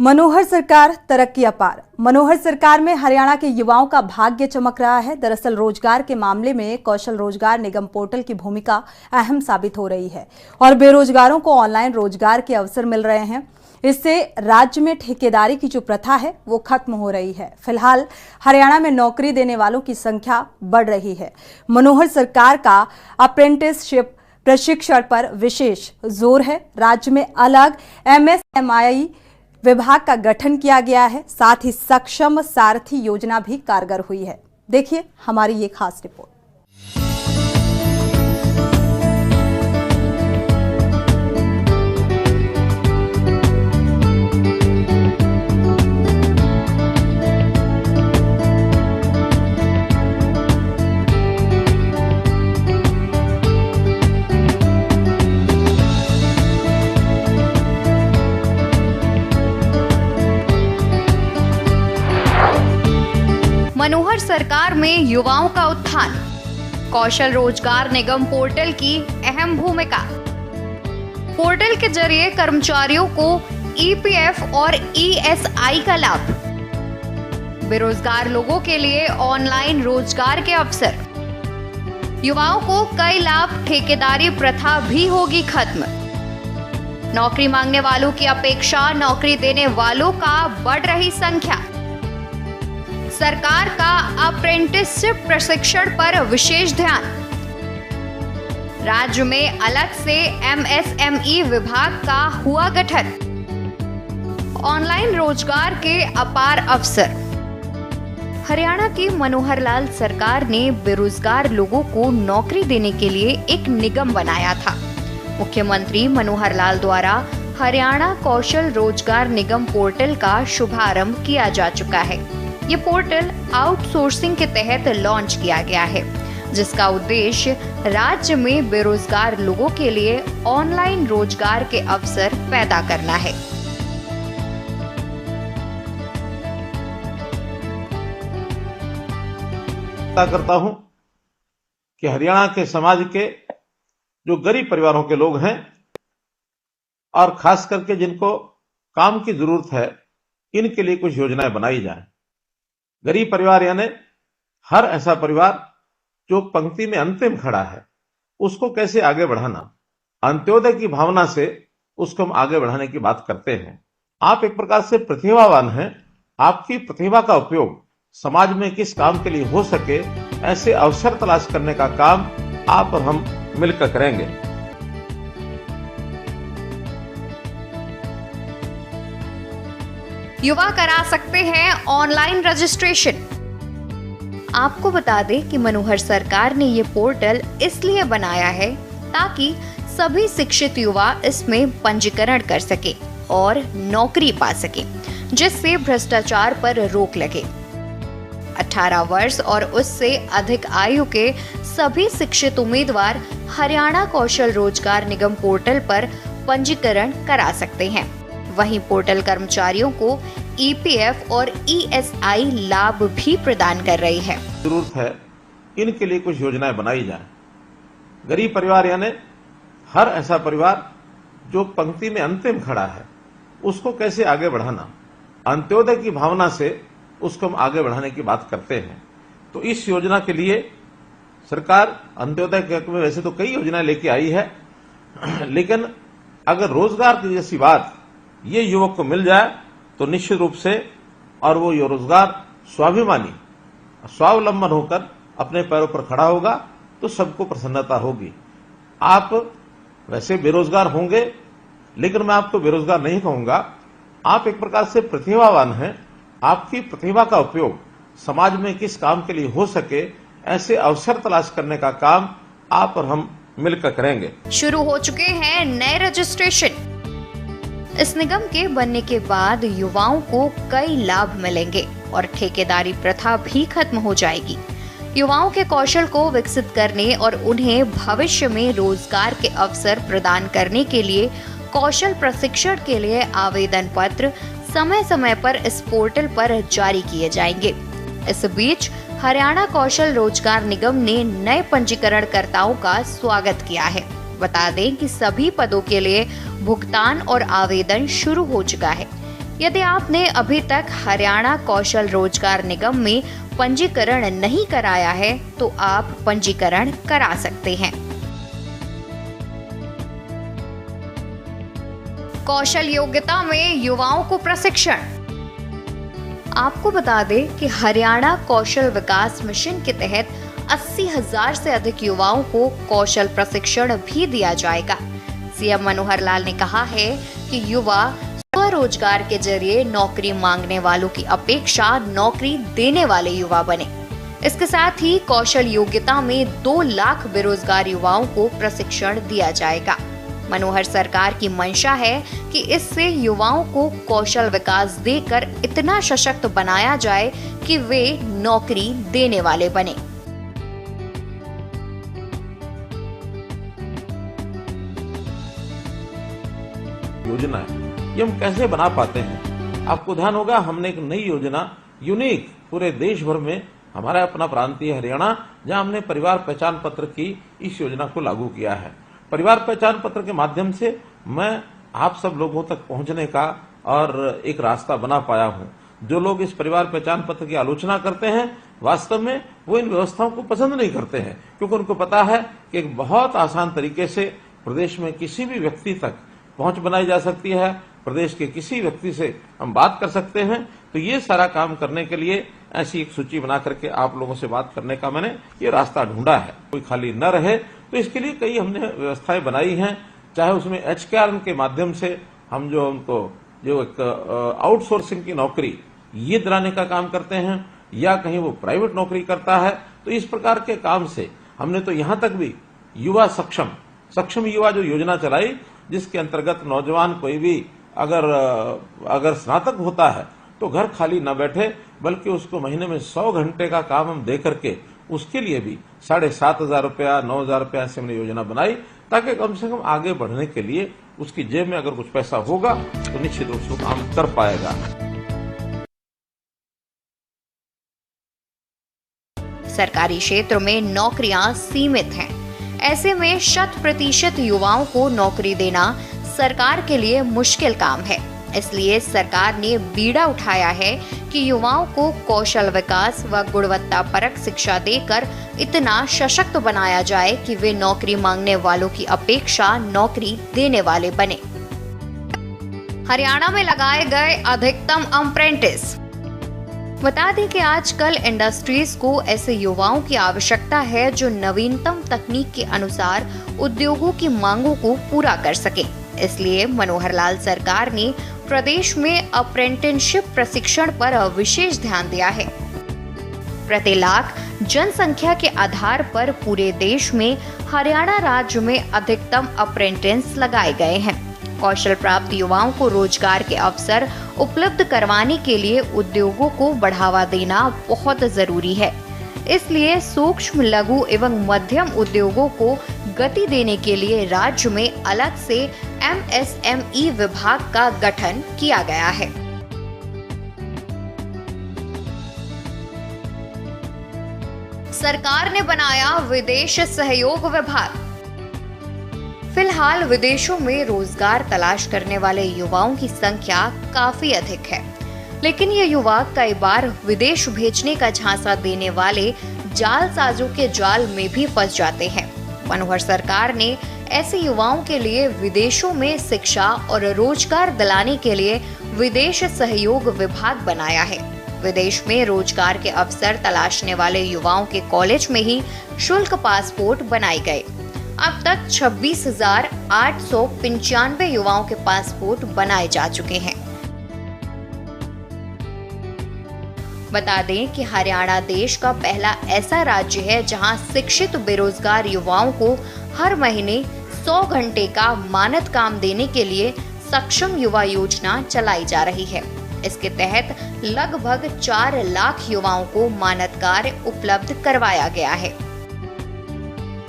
मनोहर सरकार तरक्की अपार। मनोहर सरकार में हरियाणा के युवाओं का भाग्य चमक रहा है। दरअसल रोजगार के मामले में कौशल रोजगार निगम पोर्टल की भूमिका अहम साबित हो रही है और बेरोजगारों को ऑनलाइन रोजगार के अवसर मिल रहे हैं। इससे राज्य में ठेकेदारी की जो प्रथा है वो खत्म हो रही है। फिलहाल हरियाणा में नौकरी देने वालों की संख्या बढ़ रही है। मनोहर सरकार का अप्रेंटिसशिप प्रशिक्षण पर विशेष जोर है। राज्य में अलग MSMI विभाग का गठन किया गया है। साथ ही सक्षम सारथी योजना भी कारगर हुई है। देखिए हमारी ये खास रिपोर्ट। मनोहर सरकार में युवाओं का उत्थान, कौशल रोजगार निगम पोर्टल की अहम भूमिका। पोर्टल के जरिए कर्मचारियों को EPF और ESI का लाभ, बेरोजगार लोगों के लिए ऑनलाइन रोजगार के अवसर, युवाओं को कई लाभ। ठेकेदारी प्रथा भी होगी खत्म। नौकरी मांगने वालों की अपेक्षा नौकरी देने वालों का बढ़ रही संख्या। सरकार का अप्रेंटिसशिप प्रशिक्षण पर विशेष ध्यान। राज्य में अलग से MSME विभाग का हुआ गठन। ऑनलाइन रोजगार के अपार अवसर। हरियाणा की मनोहर लाल सरकार ने बेरोजगार लोगों को नौकरी देने के लिए एक निगम बनाया था। मुख्यमंत्री मनोहर लाल द्वारा हरियाणा कौशल रोजगार निगम पोर्टल का शुभारंभ किया जा चुका है। ये पोर्टल आउटसोर्सिंग के तहत लॉन्च किया गया है, जिसका उद्देश्य राज्य में बेरोजगार लोगों के लिए ऑनलाइन रोजगार के अवसर पैदा करना है। करता हूं कि हरियाणा के समाज के जो गरीब परिवारों के लोग हैं और खास करके जिनको काम की जरूरत है, इनके लिए कुछ योजनाएं बनाई जाएं। गरीब परिवार यानी हर ऐसा परिवार जो पंक्ति में अंतिम खड़ा है, उसको कैसे आगे बढ़ाना, अंत्योदय की भावना से उसको हम आगे बढ़ाने की बात करते हैं। आप एक प्रकार से प्रतिभावान हैं। आपकी प्रतिभा का उपयोग समाज में किस काम के लिए हो सके, ऐसे अवसर तलाश करने का काम आप और हम मिलकर करेंगे। युवा करा सकते हैं ऑनलाइन रजिस्ट्रेशन। आपको बता दें कि मनोहर सरकार ने ये पोर्टल इसलिए बनाया है ताकि सभी शिक्षित युवा इसमें पंजीकरण कर सके और नौकरी पा सके, जिससे भ्रष्टाचार पर रोक लगे। 18 वर्ष और उससे अधिक आयु के सभी शिक्षित उम्मीदवार हरियाणा कौशल रोजगार निगम पोर्टल पर पंजीकरण करा सकते हैं। वहीं पोर्टल कर्मचारियों को EPF और ESI लाभ भी प्रदान कर रही है। जरूरत है इनके लिए कुछ योजनाएं बनाई जाएं। गरीब परिवार यानी हर ऐसा परिवार जो पंक्ति में अंतिम खड़ा है, उसको कैसे आगे बढ़ाना, अंत्योदय की भावना से उसको हम आगे बढ़ाने की बात करते हैं। तो इस योजना के लिए सरकार अंत्योदय के हक में वैसे तो कई योजनाएं लेके आई है, लेकिन अगर रोजगार की जैसी बात ये युवक को मिल जाए तो निश्चित रूप से और वो ये रोजगार स्वाभिमानी स्वावलंबन होकर अपने पैरों पर खड़ा होगा तो सबको प्रसन्नता होगी। आप वैसे बेरोजगार होंगे, लेकिन मैं आपको बेरोजगार नहीं कहूंगा। आप एक प्रकार से प्रतिभावान हैं। आपकी प्रतिभा का उपयोग समाज में किस काम के लिए हो सके, ऐसे अवसर तलाश करने का काम आप और हम मिलकर करेंगे। शुरू हो चुके हैं नए रजिस्ट्रेशन। इस निगम के बनने के बाद युवाओं को कई लाभ मिलेंगे और ठेकेदारी प्रथा भी खत्म हो जाएगी। युवाओं के कौशल को विकसित करने और उन्हें भविष्य में रोजगार के अवसर प्रदान करने के लिए कौशल प्रशिक्षण के लिए आवेदन पत्र समय समय पर इस पोर्टल पर जारी किए जाएंगे। इस बीच हरियाणा कौशल रोजगार निगम ने नए पंजीकरणकर्ताओं का स्वागत किया है। बता दें कि सभी पदों के लिए भुगतान और आवेदन शुरू हो चुका है। यदि आपने अभी तक हरियाणा कौशल रोजगार निगम में पंजीकरण नहीं कराया है तो आप पंजीकरण करा सकते हैं। कौशल योग्यता में युवाओं को प्रशिक्षण। आपको बता दें कि हरियाणा कौशल विकास मिशन के तहत 80,000 से अधिक युवाओं को कौशल प्रशिक्षण भी दिया जाएगा। सीएम मनोहर लाल ने कहा है कि युवा स्वरोजगार के जरिए नौकरी मांगने वालों की अपेक्षा नौकरी देने वाले युवा बने। इसके साथ ही कौशल योग्यता में 2 लाख बेरोजगार युवाओं को प्रशिक्षण दिया जाएगा। मनोहर सरकार की मंशा है कि इससे युवाओं को कौशल विकास देकर इतना सशक्त बनाया जाए कि वे नौकरी देने वाले बने। योजना है ये हम कैसे बना पाते हैं? आपको ध्यान होगा हमने एक नई योजना यूनिक पूरे देश भर में हमारा अपना प्रांतीय हरियाणा जहां हमने परिवार पहचान पत्र की इस योजना को लागू किया है। परिवार पहचान पत्र के माध्यम से मैं आप सब लोगों तक पहुंचने का और एक रास्ता बना पाया हूं। जो लोग इस परिवार पहचान पत्र की आलोचना करते हैं वास्तव में वो इन व्यवस्थाओं को पसंद नहीं करते हैं, क्योंकि उनको पता है कि एक बहुत आसान तरीके से प्रदेश में किसी भी व्यक्ति तक पहुंच बनाई जा सकती है, प्रदेश के किसी व्यक्ति से हम बात कर सकते हैं। तो ये सारा काम करने के लिए ऐसी एक सूची बना करके आप लोगों से बात करने का मैंने ये रास्ता ढूंढा है, कोई खाली न रहे। तो इसके लिए कई हमने व्यवस्थाएं बनाई हैं, चाहे उसमें HKRN के माध्यम से हम जो उनको जो एक आउटसोर्सिंग की नौकरी ये दिलाने का काम करते हैं, या कहीं वो प्राइवेट नौकरी करता है। तो इस प्रकार के काम से हमने तो यहां तक भी युवा सक्षम युवा जो योजना चलाई, जिसके अंतर्गत नौजवान कोई भी अगर स्नातक होता है तो घर खाली न बैठे, बल्कि उसको महीने में 100 घंटे का काम हम दे करके उसके लिए भी 7,500 रुपया 9,000 रुपया से हमने योजना बनाई, ताकि कम से कम आगे बढ़ने के लिए उसकी जेब में अगर कुछ पैसा होगा तो निश्चित रूप से काम कर पाएगा। सरकारी क्षेत्र में नौकरियां सीमित हैं। ऐसे में 100% युवाओं को नौकरी देना सरकार के लिए मुश्किल काम है। इसलिए सरकार ने बीड़ा उठाया है कि युवाओं को कौशल विकास व गुणवत्तापरक शिक्षा देकर इतना सशक्त बनाया जाए कि वे नौकरी मांगने वालों की अपेक्षा नौकरी देने वाले बने। हरियाणा में लगाए गए अधिकतम अप्रेंटिस। बता दें कि आजकल इंडस्ट्रीज को ऐसे युवाओं की आवश्यकता है जो नवीनतम तकनीक के अनुसार उद्योगों की मांगों को पूरा कर सके। इसलिए मनोहर लाल सरकार ने प्रदेश में अप्रेंटिसशिप प्रशिक्षण पर विशेष ध्यान दिया है। प्रति लाख जनसंख्या के आधार पर पूरे देश में हरियाणा राज्य में अधिकतम अप्रेंटिस लगाए गए हैं। कौशल प्राप्त युवाओं को रोजगार के अवसर उपलब्ध करवाने के लिए उद्योगों को बढ़ावा देना बहुत जरूरी है। इसलिए सूक्ष्म, लघु एवं मध्यम उद्योगों को गति देने के लिए राज्य में अलग से MSME विभाग का गठन किया गया है। सरकार ने बनाया विदेश सहयोग विभाग। फिलहाल विदेशों में रोजगार तलाश करने वाले युवाओं की संख्या काफी अधिक है, लेकिन ये युवा कई बार विदेश भेजने का झांसा देने वाले जालसाजों के जाल में भी फंस जाते हैं। मनोहर सरकार ने ऐसे युवाओं के लिए विदेशों में शिक्षा और रोजगार दिलाने के लिए विदेश सहयोग विभाग बनाया है। विदेश में रोजगार के अवसर तलाशने वाले युवाओं के कॉलेज में ही शुल्क पासपोर्ट बनाए गए। अब तक 26,895 युवाओं के पासपोर्ट बनाए जा चुके हैं। बता दें कि हरियाणा देश का पहला ऐसा राज्य है जहां शिक्षित बेरोजगार युवाओं को हर महीने 100 घंटे का मानद काम देने के लिए सक्षम युवा योजना चलाई जा रही है। इसके तहत लगभग 4 लाख युवाओं को मानद कार्य उपलब्ध करवाया गया है।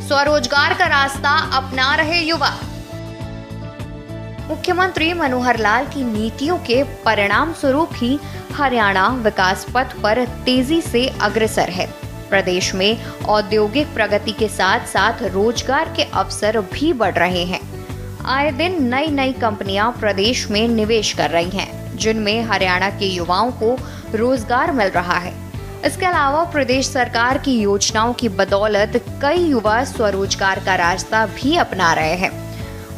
स्वरोजगार का रास्ता अपना रहे युवा। मुख्यमंत्री मनोहर लाल की नीतियों के परिणाम स्वरूप ही हरियाणा विकास पथ पर तेजी से अग्रसर है। प्रदेश में औद्योगिक प्रगति के साथ साथ रोजगार के अवसर भी बढ़ रहे हैं। आए दिन नई नई कंपनियां प्रदेश में निवेश कर रही हैं, जिनमें हरियाणा के युवाओं को रोजगार मिल रहा है। इसके अलावा प्रदेश सरकार की योजनाओं की बदौलत कई युवा स्वरोजगार का रास्ता भी अपना रहे हैं।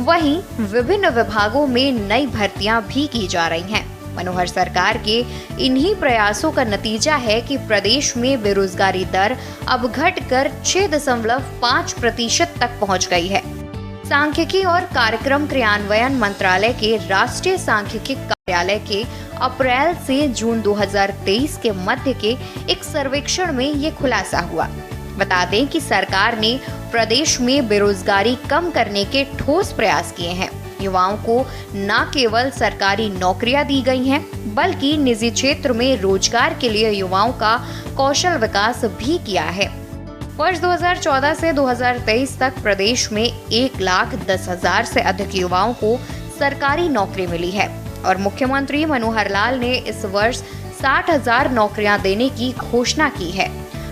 वहीं विभिन्न विभागों में नई भर्तियां भी की जा रही हैं। मनोहर सरकार के इन्हीं प्रयासों का नतीजा है कि प्रदेश में बेरोजगारी दर अब घटकर 6.5% तक पहुंच गई है। सांख्यिकी और कार्यक्रम क्रियान्वयन मंत्रालय के राष्ट्रीय सांख्यिकी कार्यालय के अप्रैल से जून 2023 के मध्य के एक सर्वेक्षण में ये खुलासा हुआ। बता दें कि सरकार ने प्रदेश में बेरोजगारी कम करने के ठोस प्रयास किए हैं। युवाओं को न केवल सरकारी नौकरियां दी गई हैं, बल्कि निजी क्षेत्र में रोजगार के लिए युवाओं का कौशल विकास भी किया है। वर्ष 2014 से 2023 तक प्रदेश में 1,10,000 से अधिक युवाओं को सरकारी नौकरी मिली है और मुख्यमंत्री मनोहर लाल ने इस वर्ष 60,000 नौकरियां देने की घोषणा की है,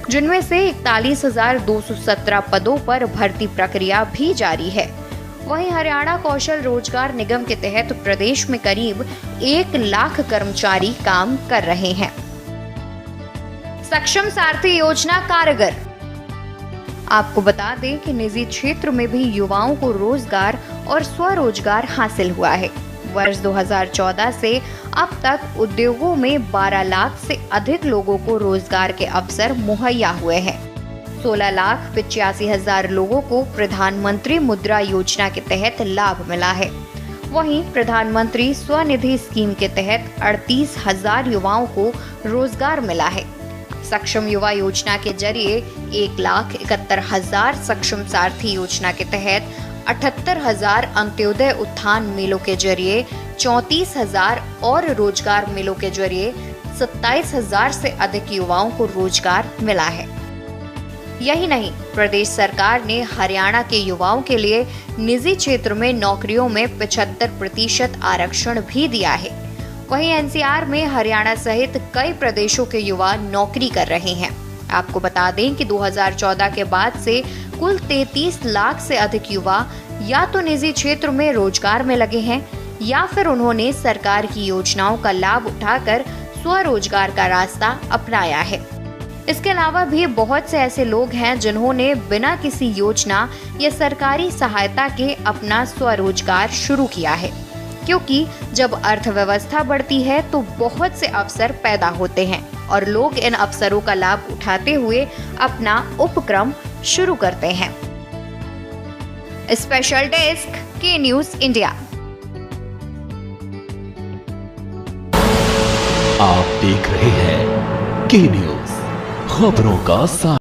जिनमें से 41,217 पदों पर भर्ती प्रक्रिया भी जारी है। वहीं हरियाणा कौशल रोजगार निगम के तहत प्रदेश में करीब 1 लाख कर्मचारी काम कर रहे हैं। सक्षम सारथी योजना कारगर। आपको बता दें कि निजी क्षेत्र में भी युवाओं को रोजगार और स्वरोजगार हासिल हुआ है। वर्ष 2014 से अब तक उद्योगों में 12 लाख से अधिक लोगों को रोजगार के अवसर मुहैया हुए हैं। 16,85,000 लोगों को प्रधानमंत्री मुद्रा योजना के तहत लाभ मिला है। वहीं प्रधानमंत्री स्वनिधि स्कीम के तहत 38,000 युवाओं को रोजगार मिला है। सक्षम युवा योजना के जरिए 1,71,000, सक्षम सारथी योजना के तहत 78,000, अंत्योदय उत्थान मेलों के जरिए 34,000 और रोजगार मेलों के जरिए 27,000 से अधिक युवाओं को रोजगार मिला है। यही नहीं, प्रदेश सरकार ने हरियाणा के युवाओं के लिए निजी क्षेत्र में नौकरियों में 75% आरक्षण भी दिया है। वहीं एनसीआर में हरियाणा सहित कई प्रदेशों के युवा नौकरी कर रहे हैं। आपको बता दें कि 2014 के बाद से कुल 33 लाख से अधिक युवा या तो निजी क्षेत्र में रोजगार में लगे हैं या फिर उन्होंने सरकार की योजनाओं का लाभ उठाकर स्वरोजगार का रास्ता अपनाया है। इसके अलावा भी बहुत से ऐसे लोग हैं जिन्होंने बिना किसी योजना या सरकारी सहायता के अपना स्वरोजगार शुरू किया है, क्योंकि जब अर्थव्यवस्था बढ़ती है तो बहुत से अवसर पैदा होते हैं और लोग इन अवसरों का लाभ उठाते हुए अपना उपक्रम शुरू करते हैं। स्पेशल डेस्क के न्यूज इंडिया। आप देख रहे हैं के न्यूज, खबरों का साथ।